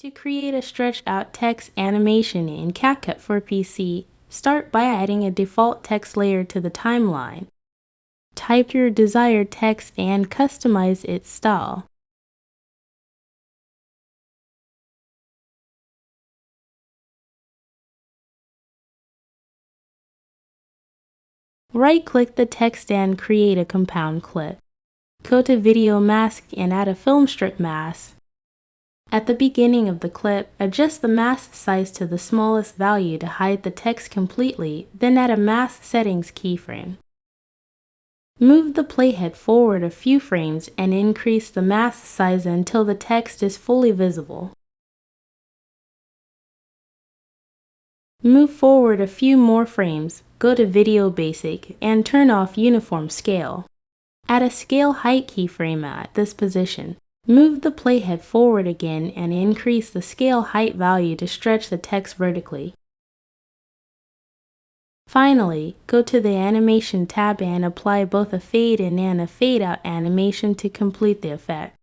To create a stretched out text animation in CapCut for PC, start by adding a default text layer to the timeline. Type your desired text and customize its style. Right-click the text and create a compound clip. Go to Video Mask and add a Filmstrip mask. At the beginning of the clip, adjust the mask size to the smallest value to hide the text completely, then add a mask settings keyframe. Move the playhead forward a few frames and increase the mask size until the text is fully visible. Move forward a few more frames, go to Video Basic, and turn off Uniform Scale. Add a Scale Height keyframe at this position. Move the playhead forward again and increase the scale height value to stretch the text vertically. Finally, go to the Animation tab and apply both a fade in and a fade out animation to complete the effect.